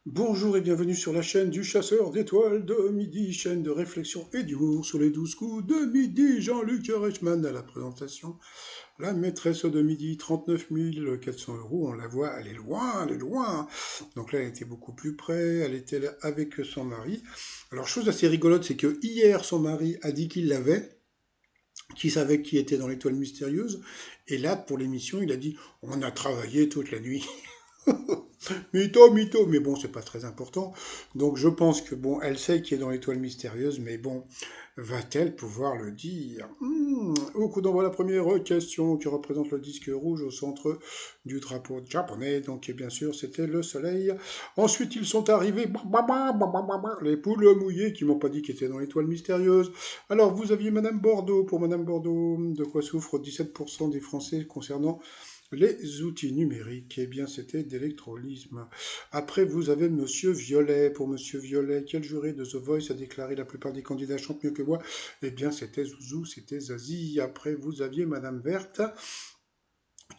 Bonjour et bienvenue sur la chaîne du chasseur d'étoiles de midi, chaîne de réflexion et d'humour sur les 12 coups de midi. Jean-Luc Reichmann à la présentation. La maîtresse de midi, 39 400 euros, on la voit, elle est loin, elle est loin. Donc là, elle était beaucoup plus près, elle était là avec son mari. Alors, chose assez rigolote, c'est que hier, son mari a dit qu'il l'avait, qu'il savait qui était dans l'étoile mystérieuse. Et là, pour l'émission, il a dit, on a travaillé toute la nuit. Mytho, mytho, mais bon, c'est pas très important. Donc je pense que bon, elle sait qui est dans l'étoile mystérieuse, mais bon, va-t-elle pouvoir le dire? Au coup d'envoi la première question qui représente le disque rouge au centre du drapeau japonais. Donc et bien sûr, c'était le soleil. Ensuite, ils sont arrivés, les poules mouillées qui m'ont pas dit qu'ils étaient dans l'étoile mystérieuse. Alors, vous aviez Madame Bordeaux. Pour Madame Bordeaux, de quoi souffrent 17% des Français concernant les outils numériques, eh bien, c'était d'électrolysme. Après, vous avez Monsieur Violet. Pour Monsieur Violet, quel juré de The Voice a déclaré la plupart des candidats chantent mieux que moi? Eh bien, c'était Zouzou, c'était Zazie. Après, vous aviez Madame Verte,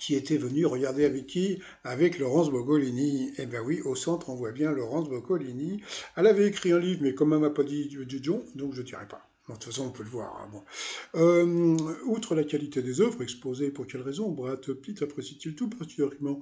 qui était venue regarder avec qui? Avec Laurence Boccolini. Eh bien oui, au centre, on voit bien Laurence Boccolini. Elle avait écrit un livre, mais comme elle m'a pas dit du John, donc je ne dirai pas. Bon, de toute façon, on peut le voir. Hein, bon. Outre la qualité des œuvres exposées, pour quelle raison Brad Pitt apprécie-t-il tout particulièrement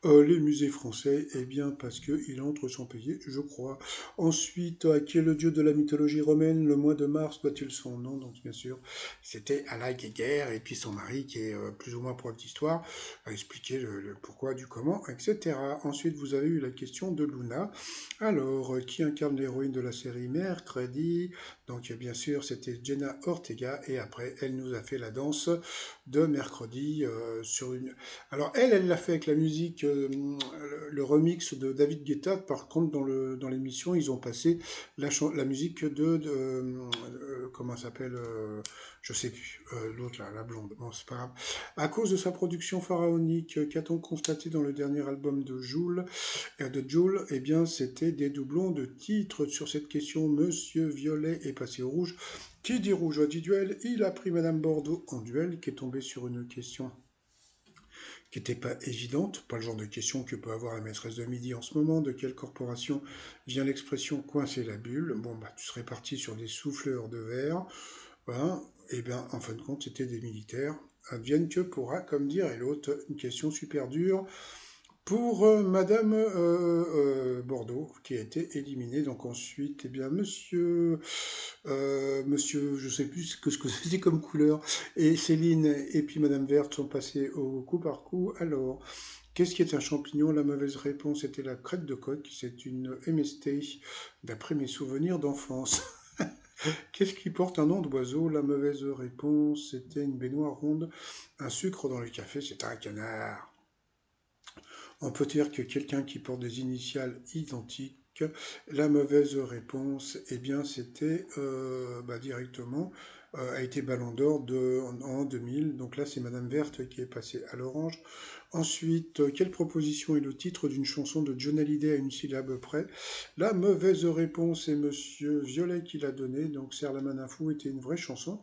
les musées français? Eh bien, parce qu'ils entrent sans payer, je crois. Ensuite, qui est le dieu de la mythologie romaine? Le mois de mars doit-il son nom? Donc, bien sûr, c'était Alain Guéguerre, et puis son mari, qui est plus ou moins prof d'histoire, a expliqué le pourquoi, du comment, etc. Ensuite, vous avez eu la question de Luna. Alors, qui incarne l'héroïne de la série Mercredi? Donc, bien sûr, c'était Jenna Ortega, et après, elle nous a fait la danse de mercredi sur une. Alors, elle l'a fait avec la musique, le remix de David Guetta. Par contre, dans l'émission, ils ont passé la musique comment ça s'appelle, je sais plus, l'autre là, la blonde. Bon, c'est pas grave. À cause de sa production pharaonique, qu'a-t-on constaté dans le dernier album de Jul? Eh bien, c'était des doublons de titres. Sur cette question, Monsieur Violet est passé au rouge. Qui dit rouge dit duel. Il a pris Madame Bordeaux en duel, qui est tombée sur une question qui n'était pas évidente, pas le genre de question que peut avoir la maîtresse de midi en ce moment. De quelle corporation vient l'expression coincer la bulle? Bon, bah, tu serais parti sur des souffleurs de verre. Voilà. Et bien, en fin de compte, c'était des militaires. Advienne que pourra, comme dirait l'autre, une question super dure pour Madame Bordeaux, qui a été éliminée. Donc ensuite, eh bien, Monsieur, je sais plus ce que c'était comme couleur, et Céline et puis Madame Verte sont passées au coup par coup. Alors, qu'est-ce qui est un champignon? La mauvaise réponse était la crête de coq. C'est une MST, d'après mes souvenirs d'enfance. Qu'est-ce qui porte un nom d'oiseau? La mauvaise réponse c'était une baignoire ronde. Un sucre dans le café, c'est un canard. On peut dire que quelqu'un qui porte des initiales identiques, la mauvaise réponse, eh bien, c'était directement, a été Ballon d'Or en 2000. Donc là, c'est Madame Verte qui est passée à l'orange. Ensuite, quelle proposition est le titre d'une chanson de John Hallyday à une syllabe près? La mauvaise réponse est Monsieur Violet qui l'a donnée. Donc Serre la main à fou était une vraie chanson.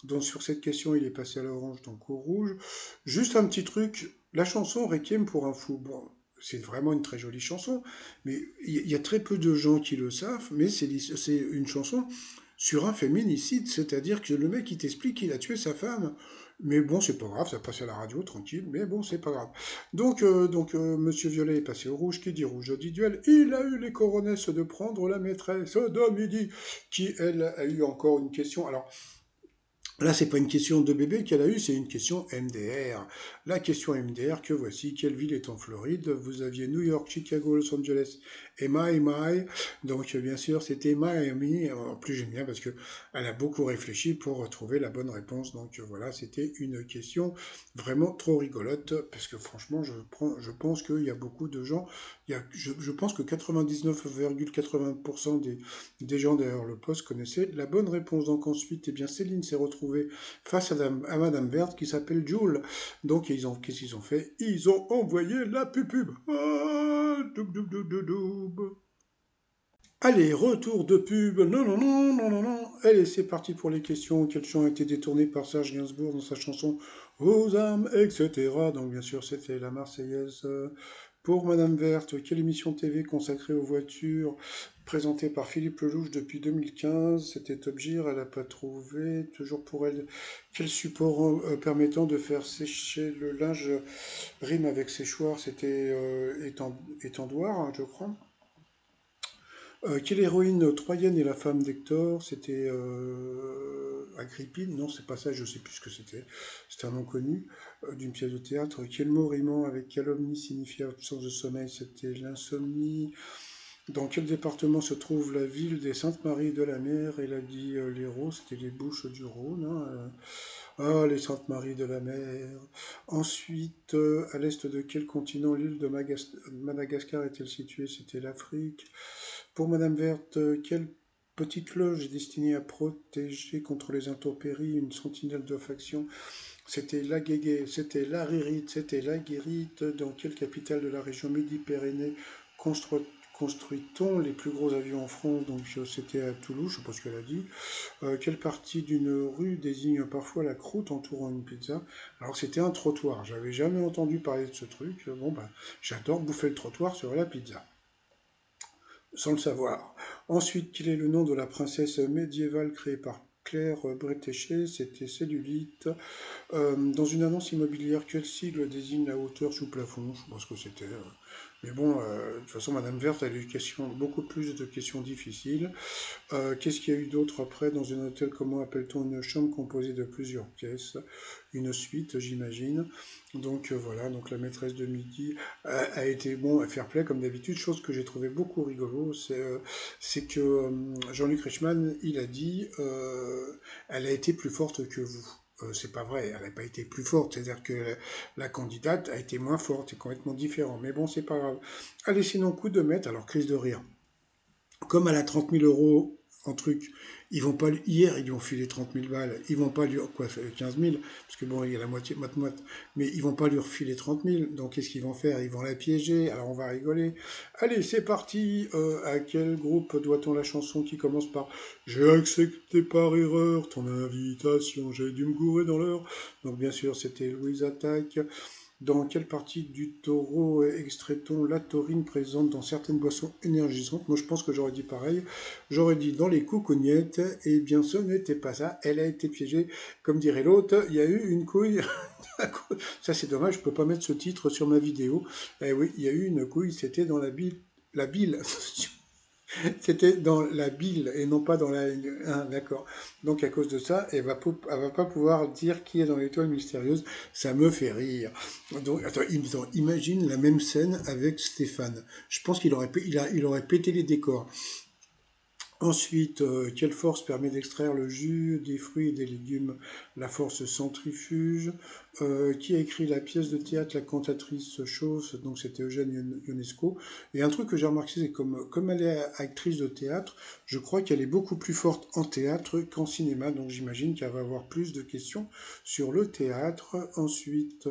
Donc sur cette question, il est passé à l'orange, donc au rouge. Juste un petit truc, la chanson Requiem pour un fou, bon, c'est vraiment une très jolie chanson, mais il y a très peu de gens qui le savent, mais c'est une chanson sur un féminicide, c'est-à-dire que le mec il t'explique qu'il a tué sa femme. Mais bon, c'est pas grave, ça passe à la radio, tranquille, mais bon, c'est pas grave. Donc, Monsieur Violet est passé au rouge, qui dit rouge dit duel. Il a eu les coronesses de prendre la maîtresse de midi, qui, elle, a eu encore une question. Alors, là, c'est pas une question de bébé qu'elle a eue, c'est une question MDR. La question MDR que voici. Quelle ville est en Floride? Vous aviez New York, Chicago, Los Angeles et Miami. Donc, bien sûr, c'était Miami. En plus, j'aime bien parce que elle a beaucoup réfléchi pour trouver la bonne réponse. Donc, voilà, c'était une question vraiment trop rigolote parce que franchement, je pense qu'il y a beaucoup de gens. Je pense que 99,80% des gens derrière le poste connaissaient la bonne réponse. Donc ensuite, eh bien, Céline s'est retrouvée face à Madame Verte qui s'appelle Jules. Donc qu'est-ce qu'ils ont fait? Ils ont envoyé la pub. Ah, doub, doub, doub, doub, doub. Allez, retour de pub. Non, non, non, non, non, non. Allez, c'est parti pour les questions. Quel chant a été détourné par Serge Gainsbourg dans sa chanson Aux armes, etc. Donc bien sûr, c'était la Marseillaise. Pour Madame Verte, quelle émission TV consacrée aux voitures présentée par Philippe Lelouch depuis 2015? C'était Top Gear, elle n'a pas trouvé. Toujours pour elle, quel support permettant de faire sécher le linge rime avec séchoir? C'était étendoir, hein, je crois. Quelle héroïne troyenne est la femme d'Hector? C'était Agrippine? Non, c'est pas ça, je sais plus ce que c'était. C'est un nom connu d'une pièce de théâtre. Quel mot rimant avec calomnie signifie absence de sommeil? C'était l'insomnie. Dans quel département se trouve la ville des Saintes-Maries de la Mer? Elle a dit l'Hérault, c'était les Bouches du Rhône, hein. Ah, les Saintes-Maries de la Mer. Ensuite, à l'est de quel continent l'île de Madagascar est-elle située? C'était l'Afrique. Pour Madame Verte, quelle petite loge est destinée à protéger contre les intempéries une sentinelle de faction? C'était la Guégué, c'était la Ririte, c'était la Guérite. Dans quelle capitale de la région Midi-Pyrénées construit-on les plus gros avions en France? Donc c'était à Toulouse, je ne sais pas ce qu'elle a dit. Quelle partie d'une rue désigne parfois la croûte entourant une pizza? Alors c'était un trottoir, j'avais jamais entendu parler de ce truc. Bon bah j'adore bouffer le trottoir sur la pizza sans le savoir. Ensuite, quel est le nom de la princesse médiévale créée par Claire Bretéché? C'était Cellulite. Dans une annonce immobilière, quel sigle désigne la hauteur sous plafond? Je pense que c'était. Mais bon, de toute façon, Madame Verte a eu beaucoup plus de questions difficiles. Qu'est-ce qu'il y a eu d'autre après dans un hôtel? Comment appelle-t-on une chambre composée de plusieurs pièces? Une suite, j'imagine. Donc voilà, donc la maîtresse de midi a été bon à fair play comme d'habitude. Chose que j'ai trouvé beaucoup rigolo, c'est que Jean-Luc Reichmann, il a dit, elle a été plus forte que vous. C'est pas vrai, elle n'a pas été plus forte, c'est-à-dire que la candidate a été moins forte, c'est complètement différent. Mais bon, c'est pas grave. Allez, sinon, coup de maître, alors crise de rire. Comme elle a 30 000 euros en truc, ils vont pas, hier, ils lui ont filé 30 000 balles, ils vont pas lui, quoi, 15 000, parce que bon, il y a la moitié, moite, mais ils vont pas lui refiler 30 000, donc qu'est-ce qu'ils vont faire? Ils vont la piéger, alors on va rigoler. Allez, c'est parti, à quel groupe doit-on la chanson qui commence par J'ai accepté par erreur ton invitation, j'ai dû me gourer dans l'heure. Donc bien sûr, c'était Louise Attaque. Dans quelle partie du taureau extrait-on la taurine présente dans certaines boissons énergisantes? Moi, je pense que j'aurais dit pareil. J'aurais dit dans les coucougnettes. Eh bien, ce n'était pas ça. Elle a été piégée. Comme dirait l'autre, il y a eu une couille. Ça, c'est dommage, je peux pas mettre ce titre sur ma vidéo. Eh oui, il y a eu une couille. C'était dans la bile. La bile. C'était dans la bile et non pas dans la... Hein, d'accord. Donc à cause de ça, elle va pas pouvoir dire qui est dans l'étoile mystérieuse. Ça me fait rire. Donc attends, imagine la même scène avec Stéphane. Je pense il aurait pété les décors. Ensuite, quelle force permet d'extraire le jus des fruits et des légumes? La force centrifuge. Qui a écrit la pièce de théâtre La cantatrice chausse? Donc c'était Eugène Ionesco. Et un truc que j'ai remarqué, c'est comme elle est actrice de théâtre, je crois qu'elle est beaucoup plus forte en théâtre qu'en cinéma. Donc j'imagine qu'elle va avoir plus de questions sur le théâtre. Ensuite,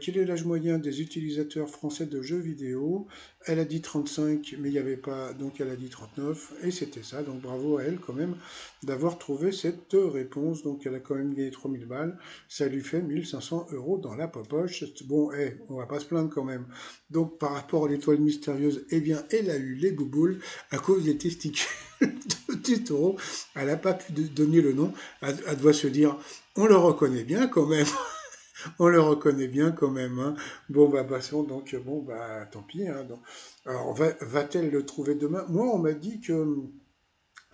quel est l'âge moyen des utilisateurs français de jeux vidéo? Elle a dit 35, mais il n'y avait pas, donc elle a dit 39, et c'était ça. Donc bravo à elle quand même d'avoir trouvé cette réponse. Donc elle a quand même gagné 3000 balles, ça lui fait 1500 euros dans la poche. Bon, on va pas se plaindre quand même. Donc par rapport à l'étoile mystérieuse, eh bien elle a eu les bouboules à cause des testicules du taureau. Elle n'a pas pu donner le nom. Elle doit se dire, on le reconnaît bien quand même. On le reconnaît bien quand même, hein. Bon, bah, passons, donc, bon, bah, tant pis, hein. Donc, alors, va-t-elle le trouver demain? Moi, on m'a dit que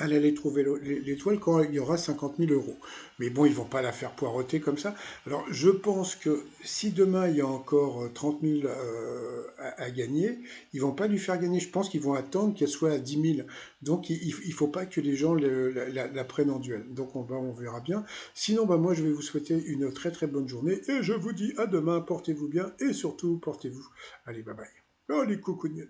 elle allait trouver l'étoile quand il y aura 50 000 euros. Mais bon, ils vont pas la faire poireauter comme ça. Alors, je pense que si demain il y a encore 30 000 à gagner, ils vont pas lui faire gagner. Je pense qu'ils vont attendre qu'elle soit à 10 000. Donc, il faut pas que les gens la prennent en duel. Donc, on verra bien. Sinon, bah, moi, je vais vous souhaiter une très très bonne journée et je vous dis à demain. Portez-vous bien et surtout, portez-vous. Allez, bye bye. Oh, les coucougnettes.